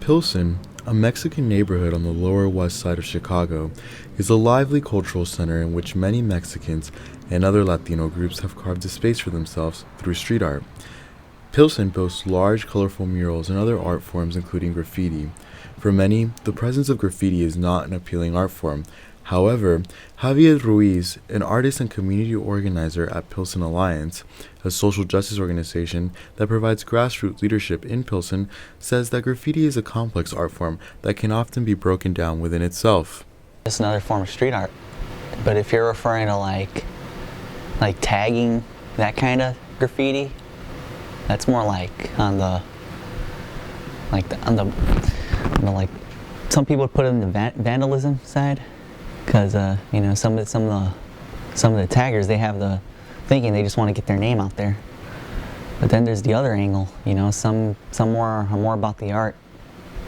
Pilsen, a Mexican neighborhood on the Lower West Side of Chicago, is a lively cultural center in which many Mexicans and other Latino groups have carved a space for themselves through street art. Pilsen boasts large, colorful murals and other art forms including graffiti. For many, the presence of graffiti is not an appealing art form. However, Javier Ruiz, an artist and community organizer at Pilsen Alliance, a social justice organization that provides grassroots leadership in Pilsen, says that graffiti is a complex art form that can often be broken down within itself. It's another form of street art, but if you're referring to like tagging, that kind of graffiti, that's more like on the some people would put it in the vandalism side, because some of the taggers, they have the thinking they just want to get their name out there. But then there's the other angle, some more are more about the art,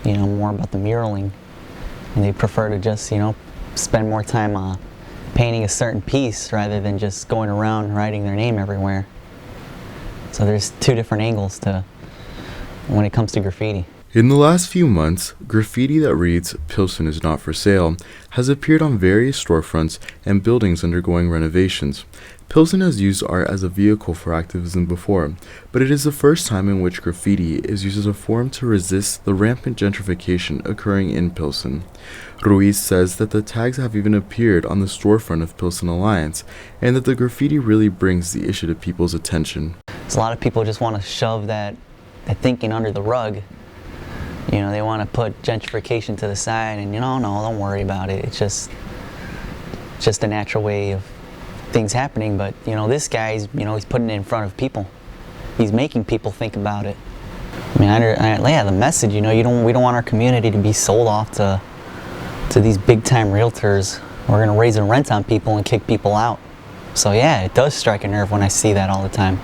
more about the muraling, and they prefer to just spend more time painting a certain piece rather than just going around writing their name everywhere. So there's two different angles to when it comes to graffiti. In the last few months, graffiti that reads "Pilsen is not for sale" has appeared on various storefronts and buildings undergoing renovations. Pilsen has used art as a vehicle for activism before, but it is the first time in which graffiti is used as a form to resist the rampant gentrification occurring in Pilsen. Ruiz says that the tags have even appeared on the storefront of Pilsen Alliance, and that the graffiti really brings the issue to people's attention. So a lot of people just want to shove that thinking under the rug. They want to put gentrification to the side and, no, don't worry about it. It's just a natural way of things happening. But, this guy's, he's putting it in front of people. He's making people think about it. The message, we don't want our community to be sold off to these big-time realtors. We're going to raise the rent on people and kick people out. So, yeah, it does strike a nerve when I see that all the time.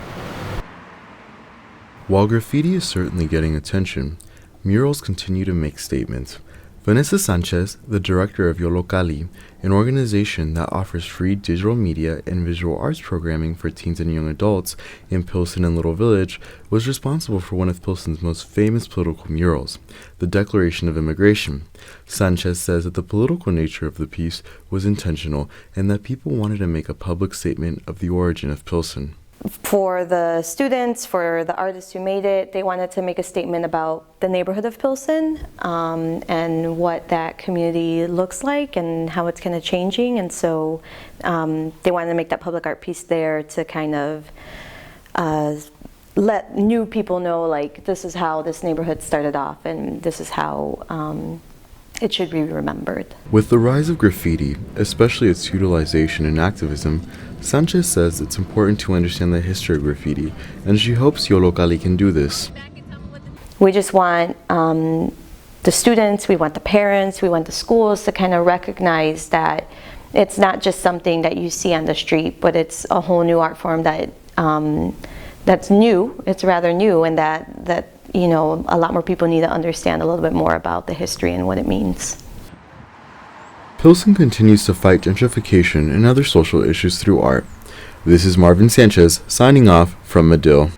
While graffiti is certainly getting attention, murals continue to make statements. Vanessa Sanchez, the director of Yolocali, an organization that offers free digital media and visual arts programming for teens and young adults in Pilsen and Little Village, was responsible for one of Pilsen's most famous political murals, the Declaration of Immigration. Sanchez says that the political nature of the piece was intentional and that people wanted to make a public statement of the origin of Pilsen. For the students, for the artists who made it, they wanted to make a statement about the neighborhood of Pilsen and what that community looks like and how it's kind of changing. And so they wanted to make that public art piece there to kind of let new people know, like, this is how this neighborhood started off and this is how it should be remembered. With the rise of graffiti, especially its utilization in activism, Sanchez says it's important to understand the history of graffiti, and she hopes Yolocali can do this. We just want the students, we want the parents, we want the schools to kind of recognize that it's not just something that you see on the street, but it's a whole new art form that's new, it's rather new, and that a lot more people need to understand a little bit more about the history and what it means. Pilsen continues to fight gentrification and other social issues through art. This is Marvin Sanchez signing off from Medill.